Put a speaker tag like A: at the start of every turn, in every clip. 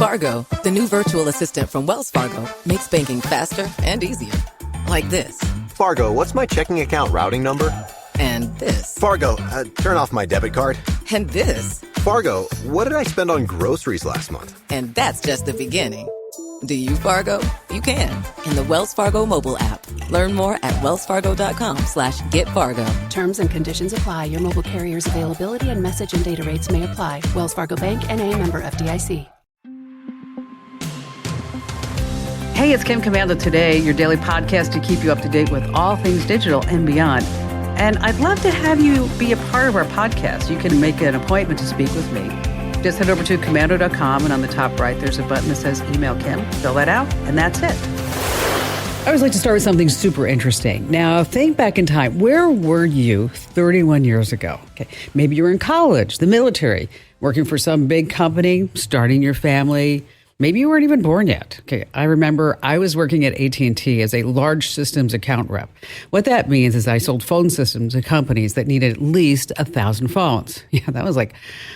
A: Fargo, the new virtual assistant from Wells Fargo, makes banking faster and easier. Like this.
B: Fargo, what's my checking account routing number?
A: And this.
B: Fargo, turn off my debit card.
A: And this.
B: Fargo, what did I spend on groceries last month?
A: And that's just the beginning. Do you, Fargo? You can. In the Wells Fargo mobile app. Learn more at wellsfargo.com/getfargo.
C: Terms and conditions apply. Your mobile carrier's availability and message and data rates may apply. Wells Fargo Bank, N.A., member FDIC.
D: Hey, it's Kim Commando Today, your daily podcast to keep you up to date with all things digital and beyond. And I'd love to have you be a part of our podcast. You can make an appointment to speak with me. Just head over to commando.com, and on the top right, there's a button that says Email Kim. Fill that out, and that's it. I always like to start with something super interesting. Now, think back in time. Where were you 31 years ago? Okay, maybe you were in college, the military, working for some big company, starting your family. Maybe you weren't even born yet. Okay, I remember I was working at AT&T as a large systems account rep. What that means is I sold phone systems to companies that needed at least 1,000 phones. Yeah, that was like,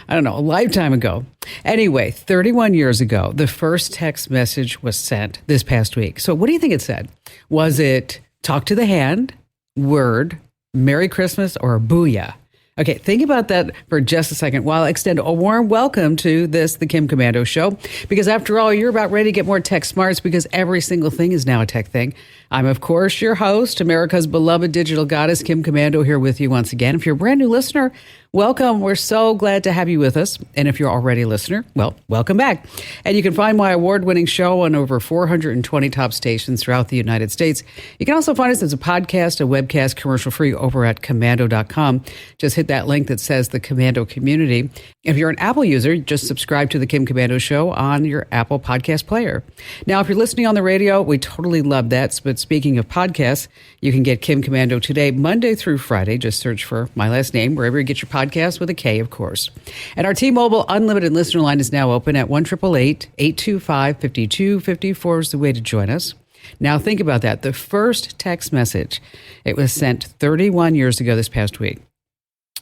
D: I don't know, a lifetime ago. Anyway, 31 years ago, the first text message was sent this past week. So what do you think it said? Was it talk to the hand, word, Merry Christmas, or booyah? Okay, think about that for just a second while I extend a warm welcome to the Kim Commando Show. Because after all, you're about ready to get more tech smarts because every single thing is now a tech thing. I'm, of course, your host, America's beloved digital goddess, Kim Commando, here with you once again. If you're a brand new listener, welcome. We're so glad to have you with us. And if you're already a listener, well, welcome back. And you can find my award-winning show on over 420 top stations throughout the United States. You can also find us as a podcast, a webcast, commercial-free over at commando.com. Just hit that link that says the Commando Community. If you're an Apple user, just subscribe to the Kim Commando Show on your Apple podcast player. Now, if you're listening on the radio, we totally love that. But speaking of podcasts, you can get Kim Commando Today Monday through Friday. Just search for my last name wherever you get your podcast with a K, of course. And our T-Mobile Unlimited listener line is now open at 1-888-825-5254 is the way to join us. Now, think about that. The first text message, it was sent 31 years ago this past week.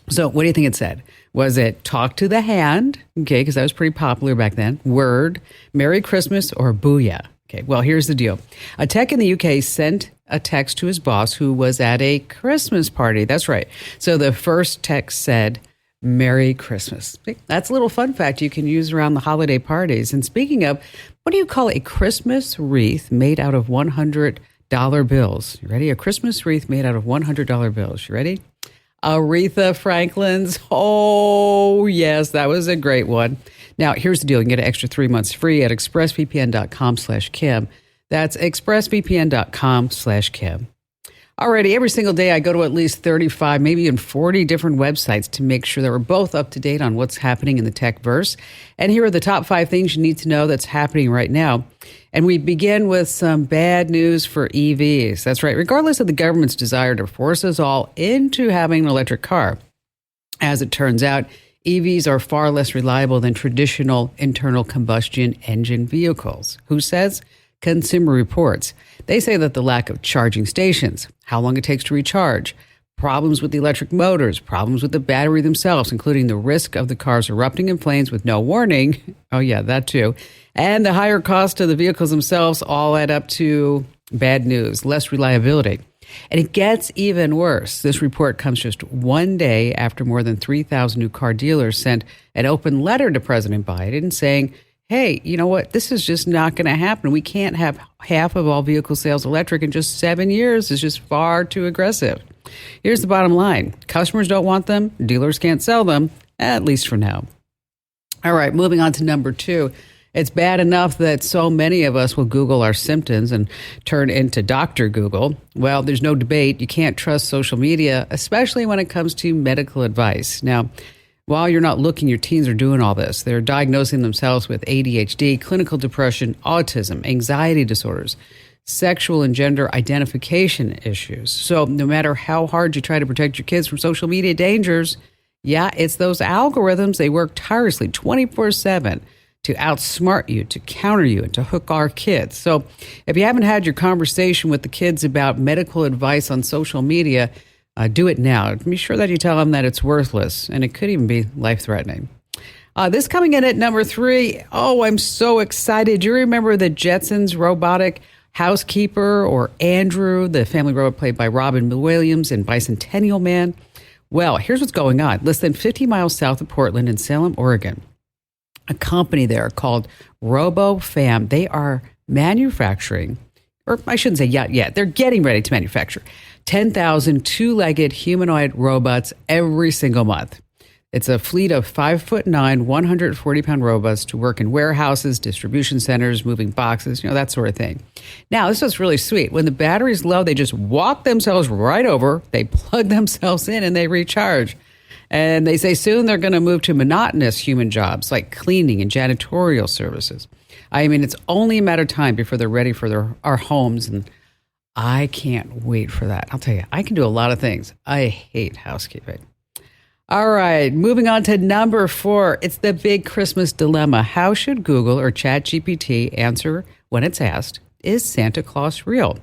D: So what do you think it said? Was it talk to the hand? Okay, because that was pretty popular back then. Word, Merry Christmas, or booyah? Okay, well, here's the deal. A tech in the UK sent a text to his boss who was at a Christmas party. That's right. So the first text said, Merry Christmas. That's a little fun fact you can use around the holiday parties. And speaking of, what do you call a Christmas wreath made out of $100 bills? You ready? A Christmas wreath made out of $100 bills. You ready? Aretha Franklin's. Oh, yes, that was a great one. Now, here's the deal. You can get an extra 3 months free at expressvpn.com/Kim. That's expressvpn.com/Kim. Alrighty, every single day I go to at least 35, maybe even 40 different websites to make sure that we're both up to date on what's happening in the tech verse. And here are the top 5 things you need to know that's happening right now. And we begin with some bad news for EVs. That's right. Regardless of the government's desire to force us all into having an electric car, as it turns out, EVs are far less reliable than traditional internal combustion engine vehicles. Who says? Consumer Reports. They say that the lack of charging stations, how long it takes to recharge, problems with the electric motors, problems with the battery themselves, including the risk of the cars erupting in flames with no warning. Oh, yeah, that too. And the higher cost of the vehicles themselves all add up to bad news, less reliability. And it gets even worse. This report comes just one day after more than 3,000 new car dealers sent an open letter to President Biden saying, hey, you know what? This is just not going to happen. We can't have half of all vehicle sales electric in just 7 years. It's just far too aggressive. Here's the bottom line. Customers don't want them. Dealers can't sell them, at least for now. All right, moving on to number 2. It's bad enough that so many of us will Google our symptoms and turn into Dr. Google. Well, there's no debate. You can't trust social media, especially when it comes to medical advice. Now, while you're not looking, your teens are doing all this. They're diagnosing themselves with ADHD, clinical depression, autism, anxiety disorders, sexual and gender identification issues. So no matter how hard you try to protect your kids from social media dangers, yeah, it's those algorithms. They work tirelessly 24/7 to outsmart you, to counter you, and to hook our kids. So if you haven't had your conversation with the kids about medical advice on social media, do it now. Be sure that you tell them that it's worthless, and it could even be life-threatening. This coming in at number 3. Oh, I'm so excited. Do you remember the Jetsons robotic housekeeper, or Andrew, the family robot played by Robin Williams in Bicentennial Man? Well, here's what's going on. Less than 50 miles south of Portland in Salem, Oregon, a company there called RoboFam. They are manufacturing, or I shouldn't say yet, they're getting ready to manufacture 10,000 two-legged humanoid robots every single month. It's a fleet of 5'9", 140-pound robots to work in warehouses, distribution centers, moving boxes, that sort of thing. Now, this is really sweet. When the battery's low, they just walk themselves right over, they plug themselves in, and they recharge. And they say soon they're going to move to monotonous human jobs like cleaning and janitorial services. I mean, it's only a matter of time before they're ready for our homes, and I can't wait for that. I'll tell you, I can do a lot of things. I hate housekeeping. All right, moving on to number 4. It's the big Christmas dilemma. How should Google or ChatGPT answer when it's asked, is Santa Claus real?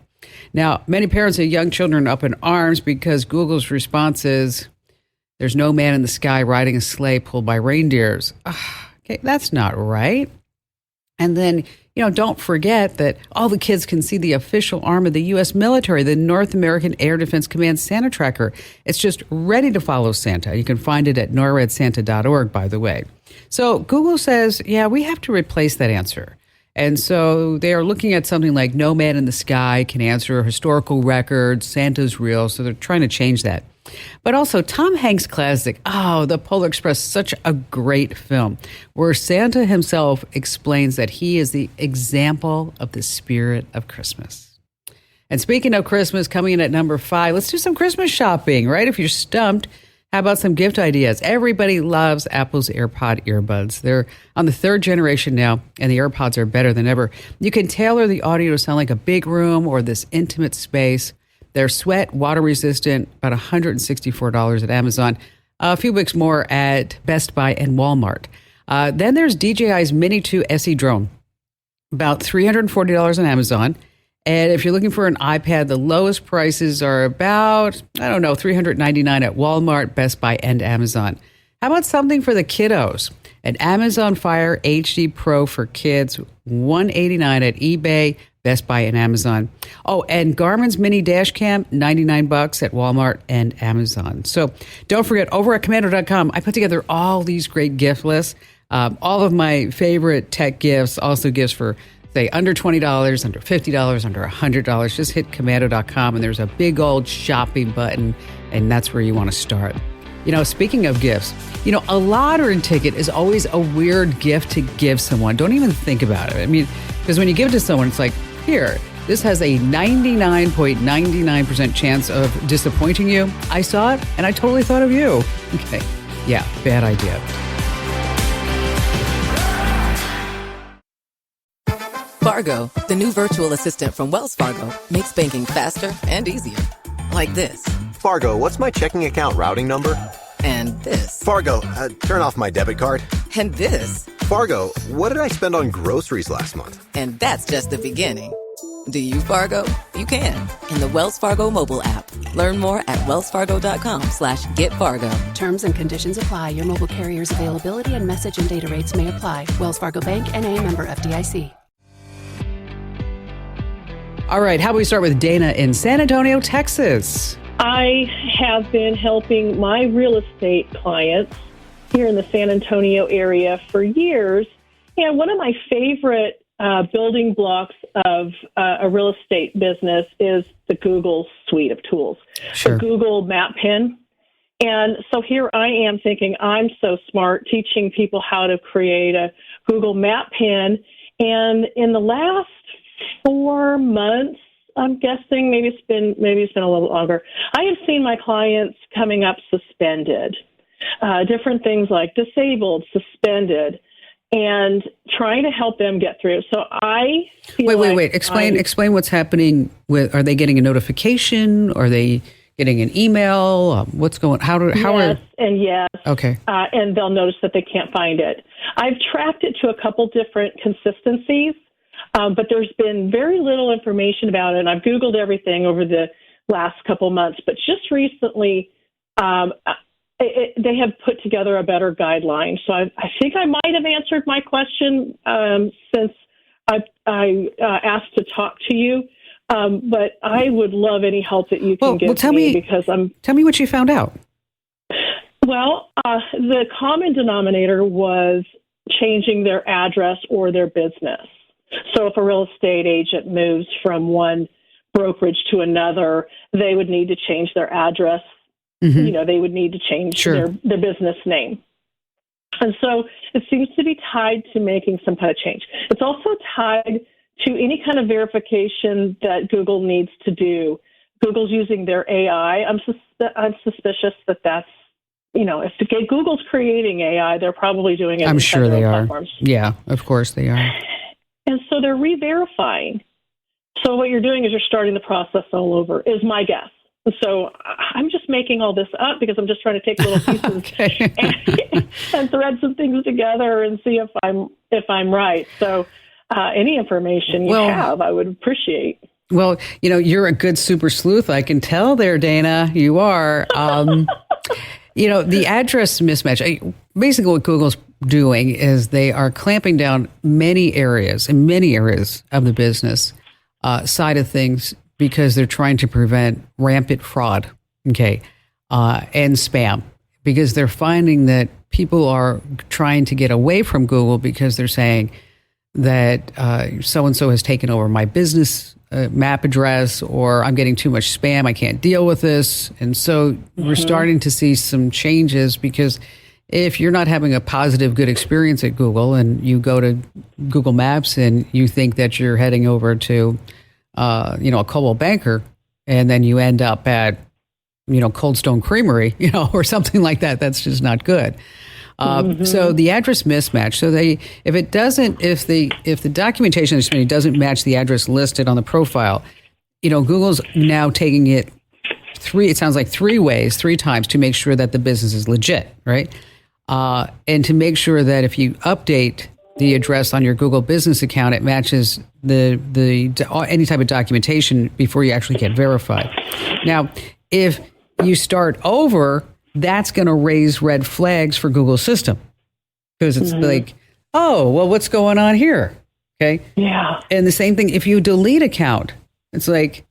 D: Now, many parents and young children are up in arms because Google's response is, there's no man in the sky riding a sleigh pulled by reindeers. Okay, that's not right. And then, don't forget that all the kids can see the official arm of the U.S. military, the North American Air Defense Command Santa Tracker. It's just ready to follow Santa. You can find it at norredsanta.org, by the way. So Google says, we have to replace that answer. And so they are looking at something like no man in the sky can answer historical records, Santa's real. So they're trying to change that. But also Tom Hanks' classic, The Polar Express, such a great film where Santa himself explains that he is the example of the spirit of Christmas. And speaking of Christmas, coming in at number 5, let's do some Christmas shopping, right? If you're stumped, how about some gift ideas? Everybody loves Apple's AirPod earbuds. They're on the 3rd generation now, and the AirPods are better than ever. You can tailor the audio to sound like a big room or this intimate space. They're sweat, water resistant, about $164 at Amazon. A few weeks more at Best Buy and Walmart. Then there's DJI's Mini 2 SE drone, about $340 on Amazon. And if you're looking for an iPad, the lowest prices are about, $399 at Walmart, Best Buy, and Amazon. How about something for the kiddos? An Amazon Fire HD Pro for kids, $189 at eBay, Best Buy, and Amazon. Oh, and Garmin's Mini Dash Cam, $99 at Walmart and Amazon. So don't forget, over at Commando.com, I put together all these great gift lists. All of my favorite tech gifts, also gifts for, say, under $20, under $50, under $100. Just hit Commando.com, and there's a big old shopping button, and that's where you want to start. Speaking of gifts, a lottery ticket is always a weird gift to give someone. Don't even think about it. I mean, because when you give it to someone, it's like, here, this has a 99.99% chance of disappointing you. I saw it, and I totally thought of you. Okay, yeah, bad idea.
A: Fargo, the new virtual assistant from Wells Fargo, makes banking faster and easier. Like this.
B: Fargo, what's my checking account routing number?
A: And this.
B: Fargo, turn off my debit card.
A: And this.
B: Fargo, what did I spend on groceries last month?
A: And that's just the beginning. Do you, Fargo? You can in the Wells Fargo mobile app. Learn more at wellsfargo.com/getfargo.
C: Terms and conditions apply. Your mobile carrier's availability and message and data rates may apply. Wells Fargo Bank, N.A., member FDIC.
D: All right, how about we start with Dana in San Antonio, Texas?
E: I have been helping my real estate clients here in the San Antonio area for years. And one of my favorite building blocks of a real estate business is the Google suite of tools,
D: Sure.
E: the Google Map Pin. And so here I am thinking I'm so smart teaching people how to create a Google Map Pin. And in the last 4 months, I'm guessing maybe it's been a little longer, I have seen my clients coming up suspended, different things like disabled, suspended, and trying to help them get through. So I feel
D: Wait. Explain what's happening with. Are they getting a notification? Are they getting an email? What's going?
E: Yes.
D: Okay.
E: And they'll notice that they can't find it. I've tracked it to a couple different consistencies. But there's been very little information about it. And I've Googled everything over the last couple months. But just recently, they have put together a better guideline. So I think I might have answered my question since I asked to talk to you. But I would love any help that you can give me because
D: Tell me what you found out.
E: Well, the common denominator was changing their address or their business. So if a real estate agent moves from one brokerage to another, they would need to change their address.
D: Mm-hmm.
E: They would need to change their business name. And so it seems to be tied to making some kind of change. It's also tied to any kind of verification that Google needs to do. Google's using their AI. I'm suspicious that that's, if Google's creating AI, they're probably doing it.
D: I'm sure they are.
E: Platforms.
D: Yeah, of course they are.
E: And so they're re-verifying. So what you're doing is you're starting the process all over, is my guess. So I'm just making all this up because I'm just trying to take little pieces and thread some things together and see if I'm right. So any information you have, I would appreciate.
D: Well, you're a good super sleuth. I can tell there, Dana. You are. The address mismatch. Basically, what Google's doing is they are clamping down many areas of the business side of things because they're trying to prevent rampant fraud, and spam, because they're finding that people are trying to get away from Google because they're saying that so-and-so has taken over my business map address, or I'm getting too much spam, I can't deal with this. And so we're starting to see some changes because if you're not having a positive, good experience at Google and you go to Google Maps and you think that you're heading over to, a Coldwell Banker, and then you end up at, Cold Stone Creamery, or something like that, that's just not good. So the address mismatch. So if the documentation doesn't match the address listed on the profile, Google's now taking it three ways, 3 times to make sure that the business is legit, right? And to make sure that if you update the address on your Google business account, it matches any type of documentation before you actually get verified. Now, if you start over, that's going to raise red flags for Google's system because it's like, oh, well, what's going on here? Okay.
E: Yeah.
D: And the same thing, if you delete account, it's like,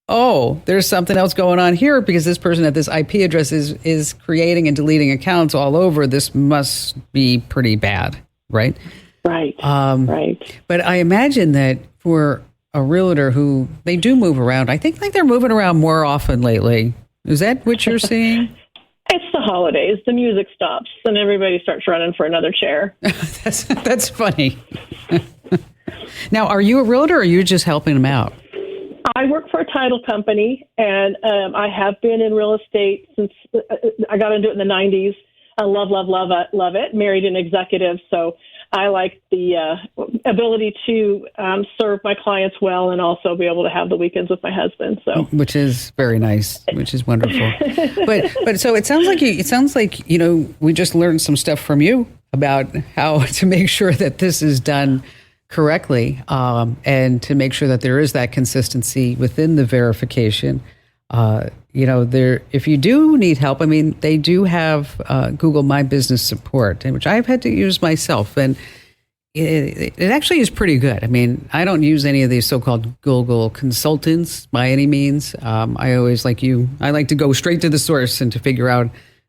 D: oh, there's something else going on here because this person at this IP address is creating and deleting accounts all over. This must be pretty bad, right?
E: Right. Right.
D: But I imagine that for a realtor who they do move around, I think they're moving around more often lately. Is that what you're seeing?
E: It's the holidays. The music stops, and everybody starts running for another chair.
D: That's funny. Now, are you a realtor, or are you just helping them out?
E: I work for a title company, and I have been in real estate since I got into it in the 90s. I love it. Married an executive, so I like the ability to serve my clients well and also be able to have the weekends with my husband. So, which
D: is very nice, which is wonderful. but so it sounds like we just learned some stuff from you about how to make sure that this is done correctly, and to make sure that there is that consistency within the verification. If you do need help, they do have Google My Business support, which I've had to use myself, and it actually is pretty good. I don't use any of these so-called Google consultants by any means. I always like to go straight to the source and to figure out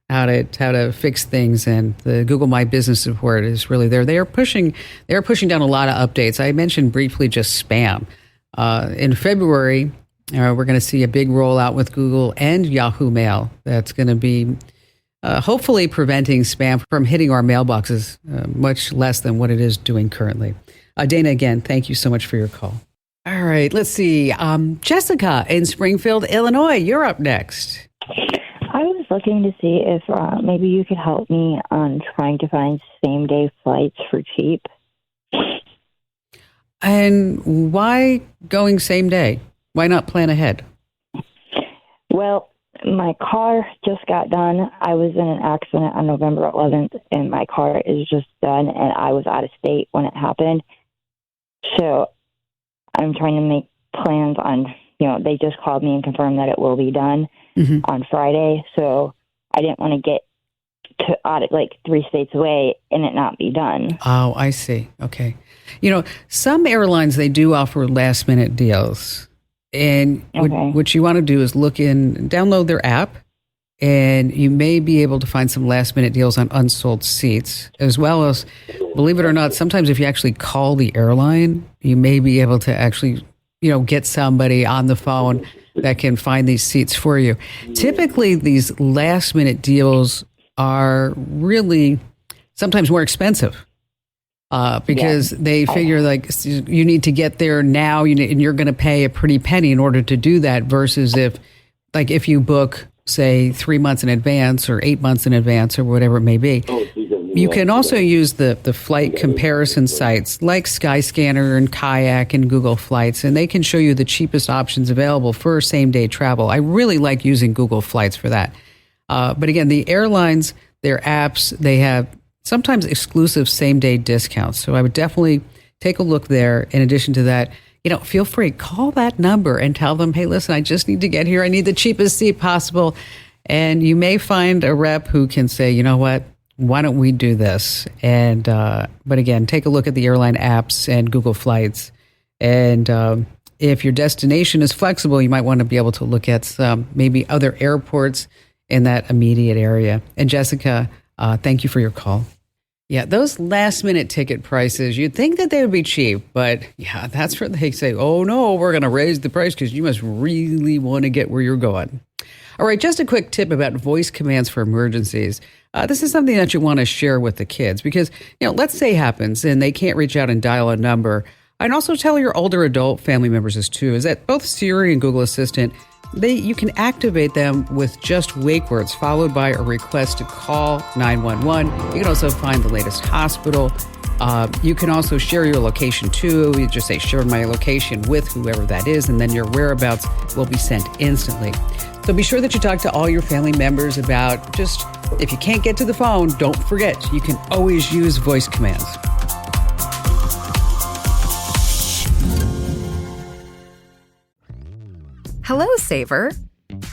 D: how to fix things. And the Google My Business support is really there. They are pushing down a lot of updates. I mentioned briefly just spam. In February, we're going to see a big rollout with Google and Yahoo Mail that's going to be hopefully preventing spam from hitting our mailboxes much less than what it is doing currently. Dana, again, thank you so much for your call. All right, let's see. Jessica in Springfield, Illinois, you're up next.
F: I was looking to see if maybe you could help me on trying to find same-day flights for cheap.
D: And why going same day? Why not plan ahead?
F: Well, my car just got done. I was in an accident on November 11th, and my car is just done, and I was out of state when it happened. So I'm trying to make plans on, they just called me and confirmed that it will be done on Friday. So I didn't want to get audit like 3 states away and it not be done.
D: Oh, I see. Okay. Some airlines, they do offer last minute deals. And what you want to do is download their app, and you may be able to find some last minute deals on unsold seats, as well as, believe it or not, sometimes if you actually call the airline, you may be able to actually, get somebody on the phone that can find these seats for you. Typically, these last minute deals are really sometimes more expensive. Because they figure you need to get there now, and you're going to pay a pretty penny in order to do that. Versus if you book, say, 3 months in advance or 8 months in advance or whatever it may be. You can also use the flight comparison sites like Skyscanner and Kayak and Google Flights, and they can show you the cheapest options available for same day travel. I really like using Google Flights for that. But again, the airlines, their apps, they have sometimes exclusive same-day discounts. So I would definitely take a look there. In addition to that, feel free, call that number and tell them, hey, listen, I just need to get here. I need the cheapest seat possible. And you may find a rep who can say, you know what, why don't we do this? And but again, take a look at the airline apps and Google Flights. And if your destination is flexible, you might want to be able to look at some maybe other airports in that immediate area. And Jessica, thank you for your call. Yeah, those last minute ticket prices, you'd think that they would be cheap, but yeah, that's where they say, oh no, we're going to raise the price because you must really want to get where you're going. All right, just a quick tip about voice commands for emergencies. This is something that you want to share with the kids because, let's say it happens and they can't reach out and dial a number. And also tell your older adult family members this too, is that both Siri and Google Assistant, you can activate them with just wake words followed by a request to call 911. You can also find the latest hospital. You can also share your location too. You just say, share my location with whoever that is, and then your whereabouts will be sent instantly. So be sure that you talk to all your family members about just, if you can't get to the phone, don't forget, you can always use voice commands.
G: Hello, Saver.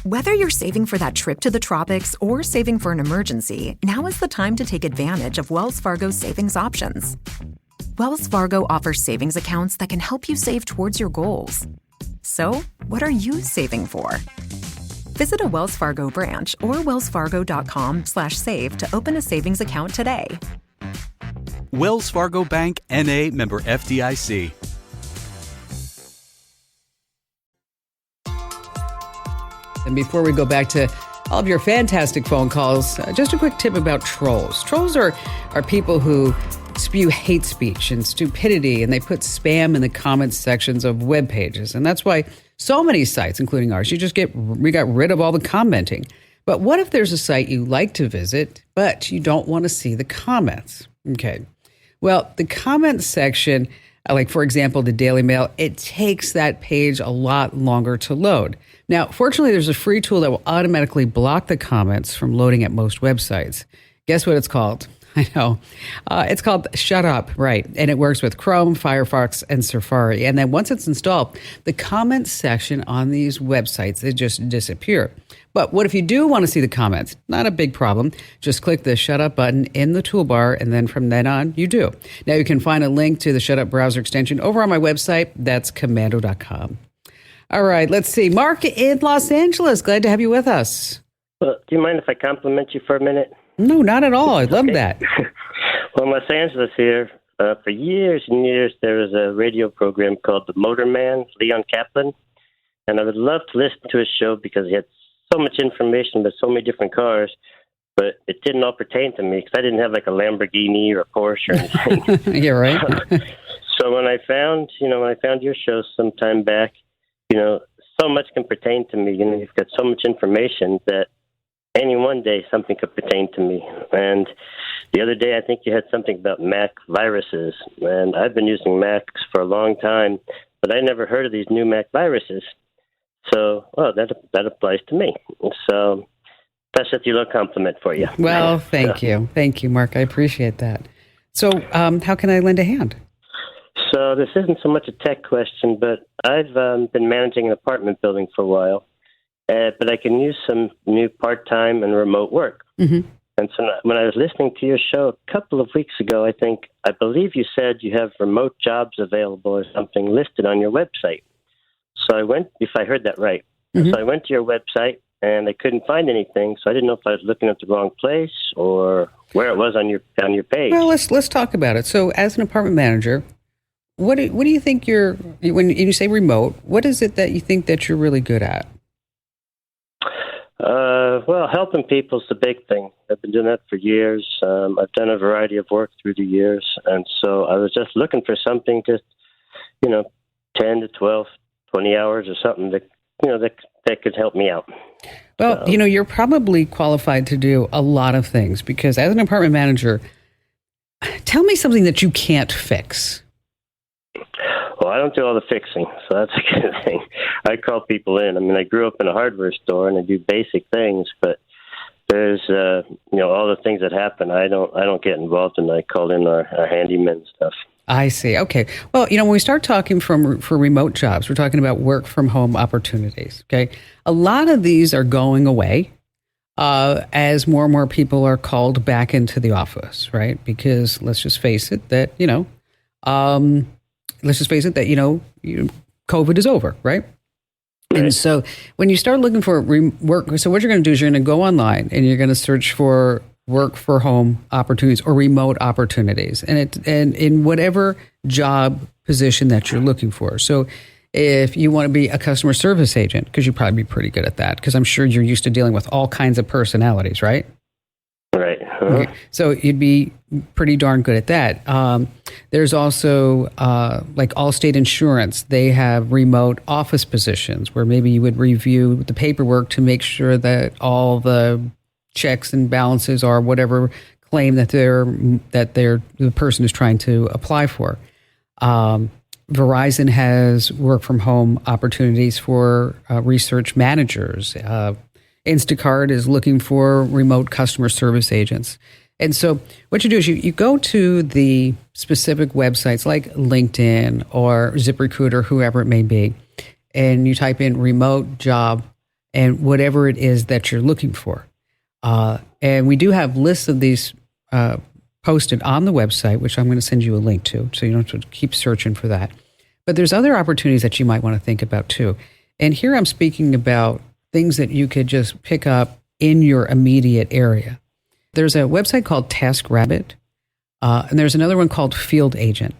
G: Whether you're saving for that trip to the tropics or saving for an emergency, now is the time to take advantage of Wells Fargo's savings options. Wells Fargo offers savings accounts that can help you save towards your goals. So, what are you saving for? Visit a Wells Fargo branch or wellsfargo.com/save to open a savings account today.
H: Wells Fargo Bank, N.A., member FDIC.
D: And before we go back to all of your fantastic phone calls, just a quick tip about trolls. Trolls are people who spew hate speech and stupidity, and they put spam in the comments sections of web pages. And that's why so many sites, including ours, we got rid of all the commenting. But what if there's a site you like to visit, but you don't want to see the comments? Okay. Well, the comments section, like for example, the Daily Mail, it takes that page a lot longer to load. Now, fortunately, there's a free tool that will automatically block the comments from loading at most websites. Guess what it's called? I know. It's called Shut Up, right? And it works with Chrome, Firefox, and Safari. And then once it's installed, the comments section on these websites, they just disappear. But what if you do want to see the comments? Not a big problem. Just click the Shut Up button in the toolbar, and then from then on, you do. Now, you can find a link to the Shut Up browser extension over on my website. That's commando.com. All right, let's see. Mark in Los Angeles, glad to have you with us.
I: Well, do you mind if I compliment you for a minute?
D: No, not at all. I love that.
I: Well, in Los Angeles here, for years and years, there was a radio program called The Motorman, Leon Kaplan. And I would love to listen to his show because he had so much information about so many different cars, but it didn't all pertain to me because I didn't have like a Lamborghini or a Porsche or anything.
D: You're right.
I: So when I found your show some time back, so much can pertain to me. You've got so much information that any one day something could pertain to me. And the other day, I think you had something about Mac viruses. And I've been using Macs for a long time, but I never heard of these new Mac viruses. So, that applies to me. So that's just a little compliment for you.
D: Well, thank you. Thank you, Mark. I appreciate that. So how can I lend a hand?
I: So this isn't so much a tech question, but I've been managing an apartment building for a while, but I can use some new part-time and remote work.
D: Mm-hmm.
I: And so when I was listening to your show a couple of weeks ago, I believe you said you have remote jobs available or something listed on your website. So I went, if I heard that right. So I went to your website and I couldn't find anything. So I didn't know if I was looking at the wrong place or where it was on your page.
D: Well, let's talk about it. So as an apartment manager, what do you think when you say remote, what is it that you think that you're really good at?
I: Well, helping people is the big thing. I've been doing that for years. I've done a variety of work through the years. And so I was just looking for something to, 10 to 12, 20 hours or something that could help me out.
D: Well, you're probably qualified to do a lot of things because as an apartment manager, tell me something that you can't fix.
I: Well, I don't do all the fixing, so that's a good thing. I call people in. I mean, I grew up in a hardware store and I do basic things, but there's, all the things that happen. I don't get involved in. I call in our handyman stuff. I
D: see. Okay. Well, when we start talking for remote jobs, we're talking about work from home opportunities. Okay. A lot of these are going away as more and more people are called back into the office, right? Because let's just face it that, COVID is over, right? And so when you start looking for work, so what you're going to do is you're going to go online and you're going to search for work for home opportunities or remote opportunities and in whatever job position that you're looking for. So if you want to be a customer service agent, because you'd probably be pretty good at that, because I'm sure you're used to dealing with all kinds of personalities, right?
I: Right.
D: Okay. So you'd be pretty darn good at that. There's also like Allstate Insurance. They have remote office positions where maybe you would review the paperwork to make sure that all the checks and balances are whatever claim that the person is trying to apply for. Verizon has work from home opportunities for research managers. Instacart is looking for remote customer service agents. And so what you do is you go to the specific websites like LinkedIn or ZipRecruiter, whoever it may be, and you type in remote job and whatever it is that you're looking for. And we do have lists of these posted on the website, which I'm going to send you a link to, so you don't have to keep searching for that. But there's other opportunities that you might want to think about too. And here I'm speaking about things that you could just pick up in your immediate area. There's a website called TaskRabbit, and there's another one called Field Agent.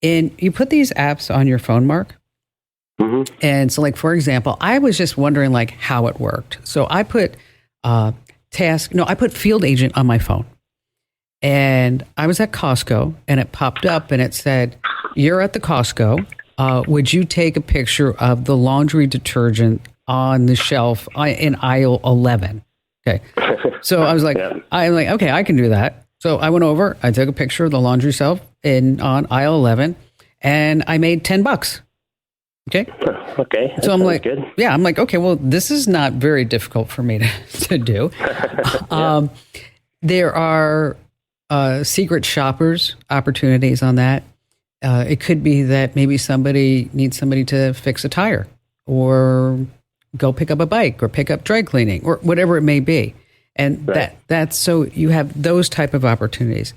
D: And you put these apps on your phone, Mark. Mm-hmm. And so, like, for example, I was just wondering, like, how it worked. So I put I put Field Agent on my phone. And I was at Costco, and it popped up, and it said, "You're at the Costco. Would you take a picture of the laundry detergent on the shelf in aisle 11?" Okay. So I was like, okay, I can do that. So I went over, I took a picture of the laundry shelf on aisle 11, and I made $10. Okay.
I: Okay.
D: So I'm like, good. Yeah, I'm like, okay, well, this is not very difficult for me to do. There are secret shoppers opportunities on that. It could be that maybe somebody needs somebody to fix a tire or go pick up a bike or pick up dry cleaning or whatever it may be. And that's so you have those type of opportunities.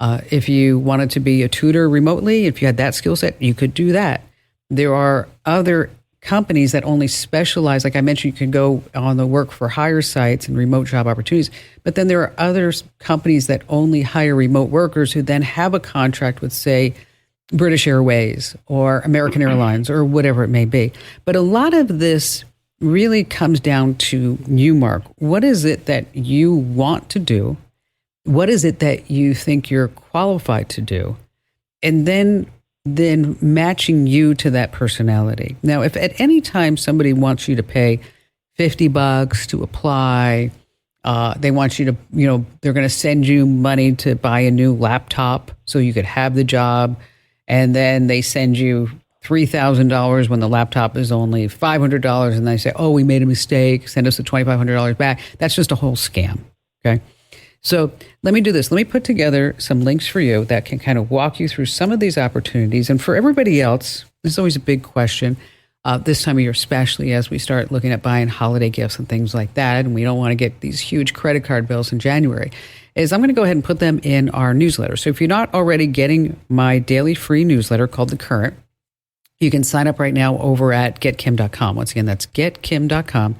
D: If you wanted to be a tutor remotely, if you had that skill set, you could do that. There are other companies that only specialize, like I mentioned, you can go on the work for hire sites and remote job opportunities. But then there are other companies that only hire remote workers who then have a contract with, say, British Airways or American Airlines or whatever it may be. But a lot of this really comes down to you, Mark. What is it that you want to do? What is it that you think you're qualified to do? And then matching you to that personality. Now, if at any time somebody wants you to pay $50 to apply, they want you to, they're going to send you money to buy a new laptop so you could have the job, and then they send you $3,000 when the laptop is only $500, and they say, "Oh, we made a mistake, send us the $2,500 back." That's just a whole scam, okay? So let me do this. Let me put together some links for you that can kind of walk you through some of these opportunities. And for everybody else, this is always a big question. this time of year, especially as we start looking at buying holiday gifts and things like that, and we don't want to get these huge credit card bills in January, is I'm going to go ahead and put them in our newsletter. So if you're not already getting my daily free newsletter called The Current, you can sign up right now over at getkim.com. Once again, that's getkim.com.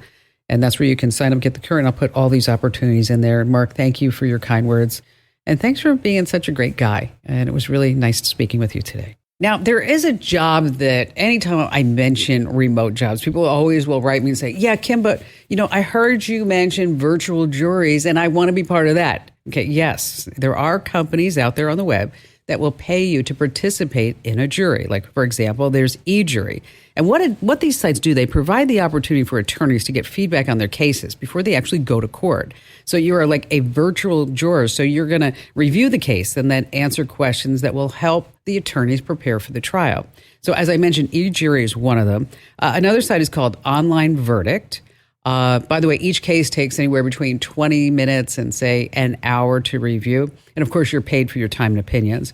D: And that's where you can sign up, get The Current. I'll put all these opportunities in there. Mark, thank you for your kind words. And thanks for being such a great guy. And it was really nice speaking with you today. Now, there is a job that anytime I mention remote jobs, people always will write me and say, yeah, Kim, but, I heard you mention virtual juries and I want to be part of that. Okay, yes, there are companies out there on the web that will pay you to participate in a jury. Like, for example, there's eJury. And what these sites do, they provide the opportunity for attorneys to get feedback on their cases before they actually go to court. So you are like a virtual juror. So you're going to review the case and then answer questions that will help the attorneys prepare for the trial. So as I mentioned, eJury is one of them. Another site is called Online Verdict. By the way, each case takes anywhere between 20 minutes and, say, an hour to review. And, of course, you're paid for your time and opinions.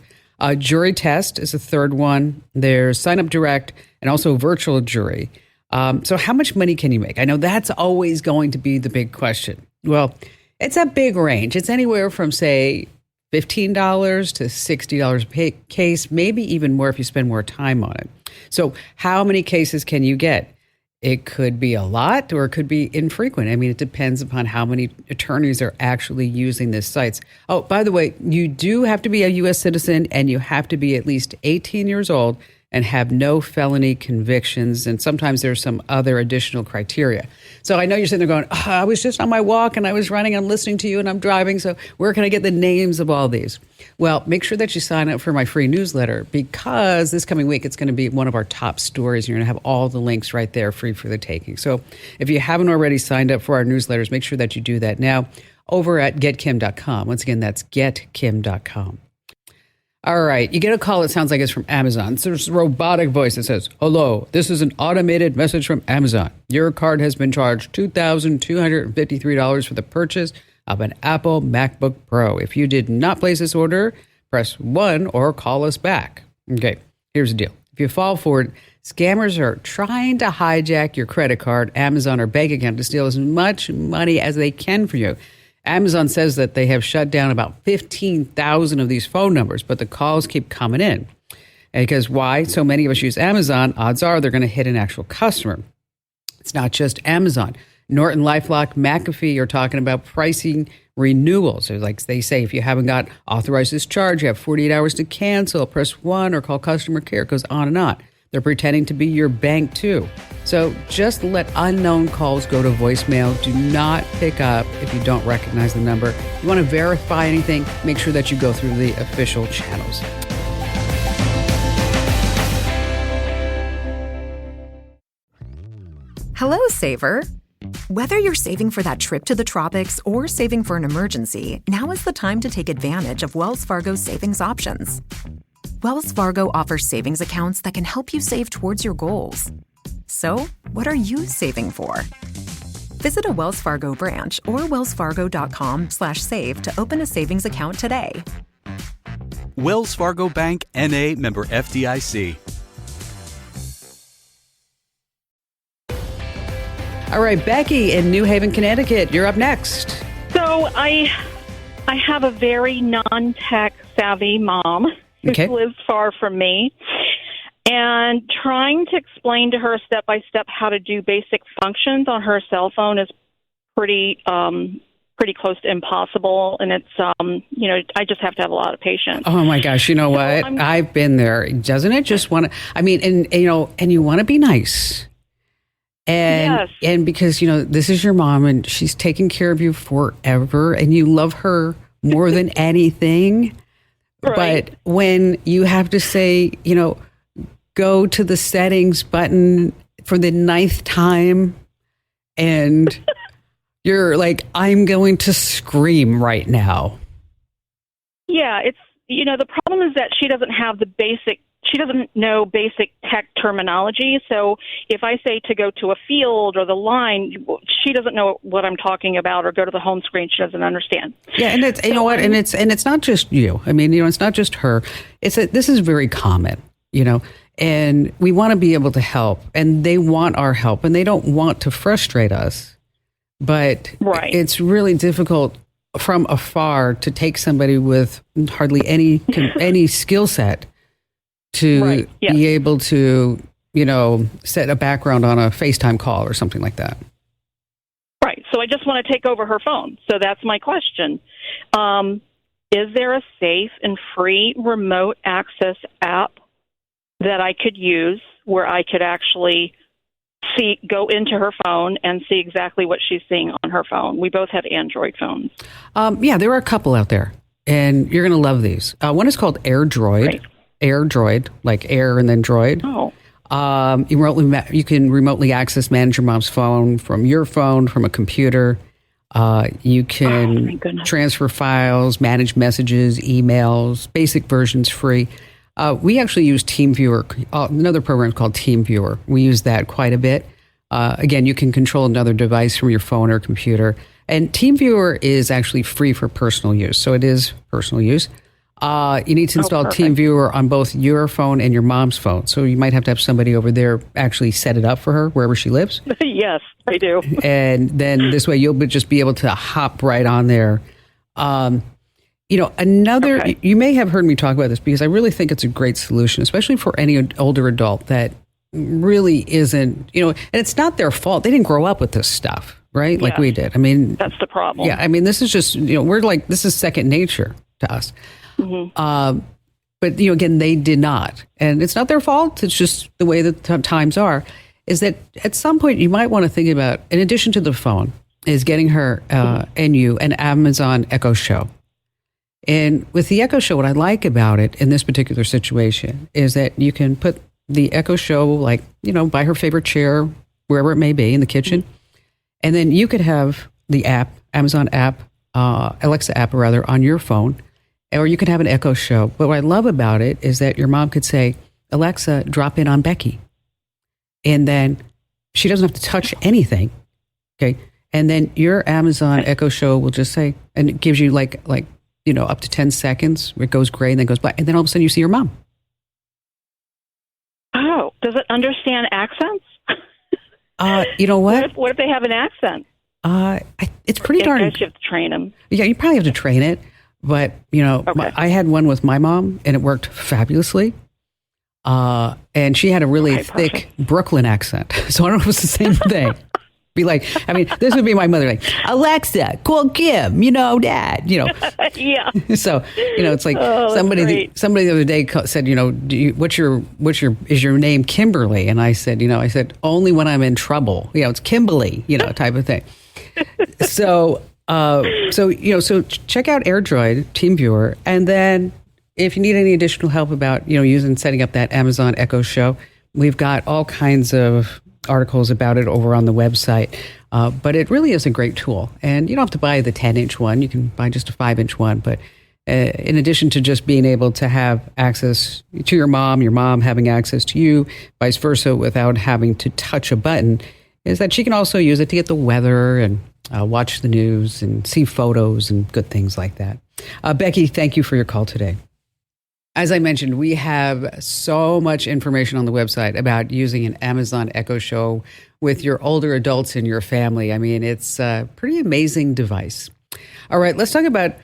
D: Jury Test is a third one. There's Sign Up Direct and also Virtual Jury. So how much money can you make? I know that's always going to be the big question. Well, it's a big range. It's anywhere from, say, $15 to $60 a case, maybe even more if you spend more time on it. So how many cases can you get? It could be a lot or it could be infrequent. I mean, it depends upon how many attorneys are actually using these sites. Oh, by the way, you do have to be a U.S. citizen and you have to be at least 18 years old and have no felony convictions. And sometimes there's some other additional criteria. So I know you're sitting there going, I was just on my walk and I was running, I'm listening to you and I'm driving. So where can I get the names of all these? Well, make sure that you sign up for my free newsletter because this coming week, it's going to be one of our top stories. You're going to have all the links right there free for the taking. So if you haven't already signed up for our newsletters, make sure that you do that now over at getkim.com. Once again, that's getkim.com. All right. You get a call that sounds like it's from Amazon. So there's a robotic voice that says, hello, this is an automated message from Amazon. Your card has been charged $2,253 for the purchase of an Apple MacBook Pro. If you did not place this order, press 1 or call us back. Okay, here's the deal. If you fall for it, scammers are trying to hijack your credit card, Amazon, or bank account to steal as much money as they can from you. Amazon says that they have shut down about 15,000 of these phone numbers, but the calls keep coming in. And because why? So many of us use Amazon, odds are they're going to hit an actual customer. It's not just Amazon. Norton, LifeLock, McAfee are talking about pricing renewals. So like they say, if you haven't got authorized this charge, you have 48 hours to cancel, press 1 or call customer care. It goes on and on. They're pretending to be your bank too. So just let unknown calls go to voicemail. Do not pick up if you don't recognize the number. If you want to verify anything, make sure that you go through the official channels.
G: Hello, Saver. Whether you're saving for that trip to the tropics or saving for an emergency, now is the time to take advantage of Wells Fargo's savings options. Wells Fargo offers savings accounts that can help you save towards your goals. So, what are you saving for? Visit a Wells Fargo branch or wellsfargo.com/save to open a savings account today.
H: Wells Fargo Bank, N.A., member FDIC.
D: All right, Becky in New Haven, Connecticut, you're up next.
E: So I have a very non-tech savvy mom who lives far from me, and trying to explain to her step by step how to do basic functions on her cell phone is pretty close to impossible. And it's I just have to have a lot of patience.
D: Oh my gosh, you know what? I've been there. Doesn't it just want to? I mean, and you want to be nice. And and because, this is your mom and she's taking care of you forever and you love her more than anything. Right. But when you have to say, go to the settings button for the 9th time and you're like, I'm going to scream right now.
E: Yeah, it's, the problem is that she doesn't know basic tech terminology. So if I say to go to a field or the line, she doesn't know what I'm talking about, or go to the home screen, she doesn't understand.
D: Yeah, and it's and it's not just you. I mean, it's not just her. This is very common. And we want to be able to help, and they want our help, and they don't want to frustrate us. But it's really difficult from afar to take somebody with hardly any skill set to be able to, set a background on a FaceTime call or something like that.
E: Right. So I just want to take over her phone. So that's my question. Is there a safe and free remote access app that I could use where I could actually go into her phone and see exactly what she's seeing on her phone? We both have Android phones.
D: There are a couple out there, and you're going to love these. One is called AirDroid. Right. AirDroid, like air and then droid.
E: Oh.
D: You can remotely access, manage your mom's phone from your phone, from a computer. You can transfer files, manage messages, emails, basic versions free. We actually use TeamViewer, another program called TeamViewer. We use that quite a bit. Again, you can control another device from your phone or computer. And TeamViewer is actually free for personal use. So it is personal use. You need to install TeamViewer on both your phone and your mom's phone. So you might have to have somebody over there actually set it up for her wherever she lives.
E: Yes, I do.
D: And then this way you'll just be able to hop right on there. You may have heard me talk about this because I really think it's a great solution, especially for any older adult that really isn't, and it's not their fault. They didn't grow up with this stuff, right? Like we did. I mean,
E: that's the problem.
D: Yeah. I mean, this is just, this is second nature to us. Mm-hmm. But, again, they did not. And it's not their fault. It's just the way that times are, is that at some point you might want to think about, in addition to the phone, is getting her and you an Amazon Echo Show. And with the Echo Show, what I like about it in this particular situation is that you can put the Echo Show, by her favorite chair, wherever it may be, in the kitchen. And then you could have the app, Amazon app, Alexa app, rather, on your phone. Or you could have an Echo Show. But what I love about it is that your mom could say, Alexa, drop in on Becky. And then she doesn't have to touch anything. Okay. And then your Amazon Echo Show will just say, and it gives you up to 10 seconds. It goes gray and then goes black. And then all of a sudden you see your mom.
E: Oh, does it understand accents?
D: You know what?
E: What if they have an accent?
D: It's pretty darn.
E: I guess you have to train them.
D: Yeah, you probably have to train it. But, I had one with my mom, and it worked fabulously. And she had a really thick Brooklyn accent. So I don't know if it's the same thing. Be like, this would be my mother, like, Alexa, call Kim, Dad,
E: Yeah.
D: So, it's like somebody the other day said, is your name Kimberly? And I said, only when I'm in trouble. It's Kimberly, type of thing. So check out AirDroid, TeamViewer, and then if you need any additional help about, setting up that Amazon Echo Show, we've got all kinds of articles about it over on the website. But it really is a great tool. And you don't have to buy the 10-inch one. You can buy just a 5-inch one. But in addition to just being able to have access to your mom having access to you, vice versa, without having to touch a button, is that she can also use it to get the weather and watch the news and see photos and good things like that. Becky, thank you for your call today. As I mentioned, we have so much information on the website about using an Amazon Echo Show with your older adults in your family. It's a pretty amazing device. All right, let's talk about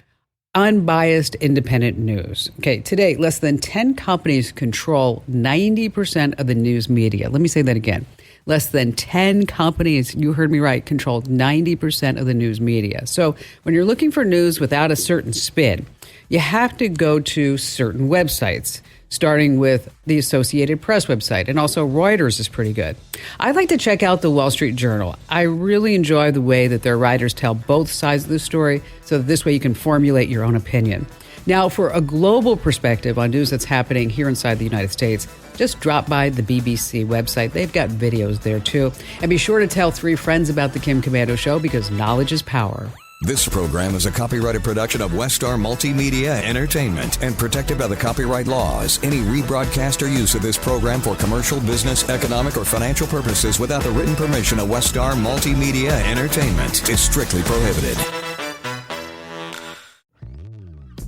D: unbiased independent news. Okay, today, less than 10 companies control 90% of the news media. Let me say that again. Less than 10 companies, you heard me right, control 90% of the news media. So when you're looking for news without a certain spin, you have to go to certain websites, starting with the Associated Press website. And also Reuters is pretty good. I like to check out the Wall Street Journal. I really enjoy the way that their writers tell both sides of the story, so that this way you can formulate your own opinion. Now, for a global perspective on news that's happening here inside the United States, just drop by the BBC website. They've got videos there, too. And be sure to tell 3 friends about The Kim Komando Show, because knowledge is power.
J: This program is a copyrighted production of Westar Multimedia Entertainment and protected by the copyright laws. Any rebroadcast or use of this program for commercial, business, economic, or financial purposes without the written permission of Westar Multimedia Entertainment is strictly prohibited.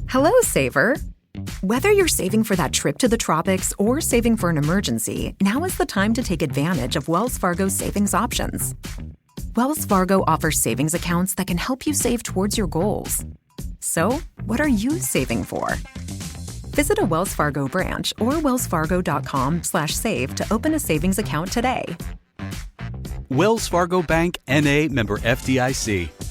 G: Hello, Saver. Whether you're saving for that trip to the tropics or saving for an emergency, now is the time to take advantage of Wells Fargo's savings options. Wells Fargo offers savings accounts that can help you save towards your goals. So, what are you saving for? Visit a Wells Fargo branch or wellsfargo.com/save to open a savings account today.
H: Wells Fargo Bank, N.A., member FDIC.